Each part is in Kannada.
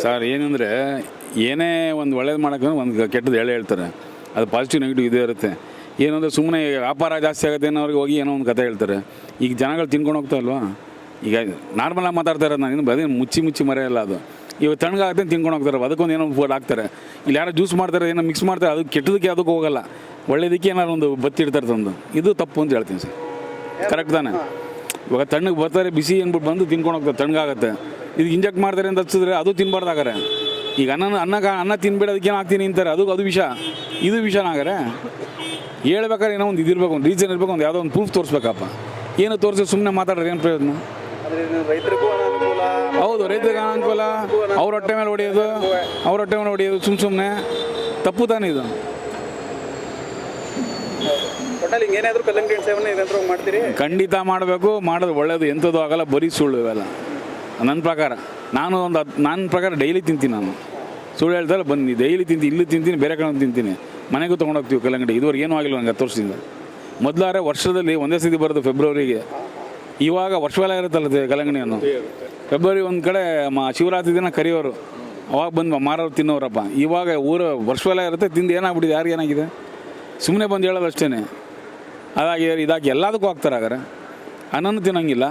ಸರ್ ಏನಂದರೆ ಏನೇ ಒಂದು ಒಳ್ಳೇದು ಮಾಡೋಕೆ ಒಂದು ಕೆಟ್ಟದ್ದು ಹೇಳ್ತಾರೆ. ಅದು ಪಾಸಿಟಿವ್ ನೆಗೆಟಿವ್ ಇದೇ ಇರುತ್ತೆ. ಏನಂದರೆ ಸುಮ್ಮನೆ ವ್ಯಾಪಾರ ಜಾಸ್ತಿ ಆಗುತ್ತೆ ಅನ್ನೋರಿಗೆ ಹೋಗಿ ಏನೋ ಒಂದು ಕತೆ ಹೇಳ್ತಾರೆ. ಈಗ ಜನಗಳು ತಿನ್ಕೊಂಡು ಹೋಗ್ತಾ ಇಲ್ವಾ? ಈಗ ನಾರ್ಮಲಾಗಿ ಮಾತಾಡ್ತಾ ಇರೋದು ನಾನು ಬರೀ ಮುಚ್ಚಿ ಮರೆಯಲ್ಲ. ಅದು ಇವಾಗ ತಣ್ಣಗಾಗುತ್ತೆ ತಿನ್ಕೊಂಡು ಹೋಗ್ತಾರೆ, ಅದಕ್ಕೊಂದು ಏನೋ ಫುಡ್ ಹಾಕ್ತಾರೆ. ಇಲ್ಲಿ ಯಾರೋ ಜ್ಯೂಸ್ ಮಾಡ್ತಾರೆ, ಏನೋ ಮಿಕ್ಸ್ ಮಾಡ್ತಾರೆ, ಅದು ಕೆಟ್ಟದಕ್ಕೆ ಅದಕ್ಕೆ ಹೋಗಲ್ಲ, ಒಳ್ಳೇದಕ್ಕೆ ಏನಾದ್ರು ಒಂದು ಬತ್ತಿಡ್ತಾರೆ ತಂದು. ಇದು ತಪ್ಪು ಅಂತ ಹೇಳ್ತೀನಿ ಸರ್. ಕರೆಕ್ಟ್ ತಾನೆ? ಇವಾಗ ತಣ್ಣಗೆ ಬರ್ತಾರೆ, ಬಿಸಿ ಅಂದ್ಬಿಟ್ಟು ಬಂದು ತಿನ್ಕೊಂಡು ಹೋಗ್ತಾರೆ, ತಣ್ಣಗಾಗುತ್ತೆ. ಇದು ಇಂಜೆಕ್ಟ್ ಮಾಡ್ತಾರೆ ಅಂತ ಹಚ್ಚಿದ್ರೆ ಅದು ತಿನ್ಬಾರ್ದಾಗಾರೆ. ಈಗ ಅನ್ನ ತಿನ್ಬೇಡೋದಕ್ಕೇನು ಹಾಕ್ತೀನಿ ಅಂತಾರೆ, ಅದು ವಿಷ, ಇದು ವಿಷನಾಗಾರೆ. ಹೇಳ್ಬೇಕಾದ್ರೆ ಏನೋ ಒಂದು ಇದಿರ್ಬೇಕು, ಒಂದು ರೀಸನ್ ಇರಬೇಕು, ಒಂದು ಯಾವುದೋ ಒಂದು ಪ್ರೂಫ್ ತೋರಿಸ್ಬೇಕಪ್ಪ. ಏನು ತೋರಿಸಿ ಸುಮ್ಮನೆ ಮಾತಾಡ್ರೆ ಏನು ಪ್ರಯೋಜನ? ಹೌದು, ರೈತರಿಗೆ ಅನುಕೂಲ, ಅವ್ರ ಹೊಟ್ಟೆ ಮೇಲೆ ಹೊಡೆಯೋದು ಸುಮ್ಮನೆ ತಪ್ಪು ತಾನೇ ಇದು. ಖಂಡಿತ ಮಾಡಬೇಕು, ಮಾಡೋದು ಒಳ್ಳೇದು, ಎಂಥದ್ದು ಆಗಲ್ಲ, ಬರೀ ಸುಳ್ಳು ಇವೆಲ್ಲ. ನನ್ನ ಪ್ರಕಾರ ಡೈಲಿ ತಿಂತೀನಿ ನಾನು. ಸುಳ್ಳು ಹೇಳ್ತಾರೆ ಬನ್ನಿ, ಡೈಲಿ ತಿಂತೀನಿ, ಇಲ್ಲೂ ತಿಂತೀನಿ, ಬೇರೆ ಕಡೆ ತಿಂತೀನಿ, ಮನೆಗೂ ತೊಗೊಂಡೋಗ್ತೀವಿ ಕಲ್ಲಂಗಡಿ. ಇದುವರೆಗೆ ಏನೂ ಆಗಿಲ್ಲ ನನಗೆ 10 ವರ್ಷದಿಂದ. ಮೊದಲಾರೆ ವರ್ಷದಲ್ಲಿ ಒಂದೇ ಸತಿ ಬರೋದು ಫೆಬ್ರವರಿಗೆ. ಇವಾಗ ವರ್ಷವೆಲ್ಲ ಇರುತ್ತಲ್ಲ ಕಲ್ಲಂಗಡಿಯನ್ನು. ಫೆಬ್ರವರಿ ಒಂದು ಕಡೆ ಶಿವರಾತ್ರಿ ದಿನ ಕರಿಯೋರು, ಅವಾಗ ಬಂದು ಮಾರೋರು ತಿನ್ನೋರಪ್ಪ. ಇವಾಗ ವರ್ಷವೆಲ್ಲ ಇರುತ್ತೆ, ತಿಂದು ಏನಾಗ್ಬಿಟ್ಟಿದೆ, ಯಾರಿಗೆ ಏನಾಗಿದೆ ಸುಮ್ಮನೆ ಬಂದು ಹೇಳೋದು ಅಷ್ಟೇ. ಅದಾಗಿ ಇದಾಗಿ ಎಲ್ಲದಕ್ಕೂ ಹಾಕ್ತಾರೆ. ಹಾಗಾರೆ ಅನ್ನನೂ ತಿನ್ನೋಂಗಿಲ್ಲ.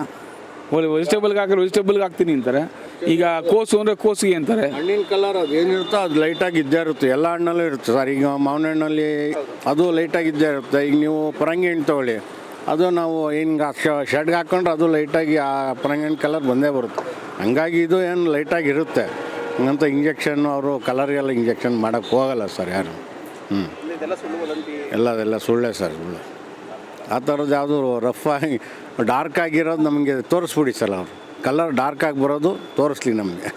ವೆಜಿಟೇಬಲ್ಗೆ ಹಾಕ್ತೀನಿ ಅಂತಾರೆ. ಈಗ ಕೋಸು ಅಂದರೆ ಕೋಸಿಗೆ ಅಂತಾರೆ. ಹಣ್ಣಿನ ಕಲರ್ ಅದು ಏನಿರುತ್ತೋ ಅದು ಲೈಟಾಗಿ ಇದ್ದೇ ಇರುತ್ತೆ, ಎಲ್ಲ ಹಣ್ಣಲ್ಲೂ ಇರುತ್ತೆ ಸರ್. ಈಗ ಮಾವಿನ ಹಣ್ಣಲ್ಲಿ ಅದು ಲೈಟಾಗಿ ಇದ್ದೇ ಇರುತ್ತೆ. ಈಗ ನೀವು ಪರಂಗಿ ಹಣ್ಣು ತೊಗೊಳ್ಳಿ, ಅದು ನಾವು ಹಿಂಗೆ ಶೆಡ್ಗೆ ಹಾಕ್ಕೊಂಡ್ರೆ ಅದು ಲೈಟಾಗಿ ಆ ಪರಂಗಿ ಹಣ್ಣು ಕಲರ್ ಬಂದೇ ಬರುತ್ತೆ. ಹಂಗಾಗಿ ಇದು ಏನು ಲೈಟಾಗಿ ಇರುತ್ತೆ. ಹಂಗಂತ ಇಂಜೆಕ್ಷನ್ನು ಅವರು ಕಲರ್ಗೆಲ್ಲ ಇಂಜೆಕ್ಷನ್ ಮಾಡೋಕ್ಕೆ ಹೋಗಲ್ಲ ಸರ್ ಯಾರು. ಎಲ್ಲದೆಲ್ಲ ಸುಳ್ಳೇ ಸರ್, ಸುಳ್ಳು. ಆ ಥರದ್ದು ಯಾವುದು ರಫ್ ಆಗಿ ಡಾರ್ಕ್ ಆಗಿರೋದು ನಮಗೆ ತೋರಿಸ್ಬಿಡಿ ಸರ್. ಅವರು ಕಲರ್ ಡಾರ್ಕ್ ಆಗಿ ಬರೋದು ತೋರಿಸ್ಲಿ ನಮಗೆ.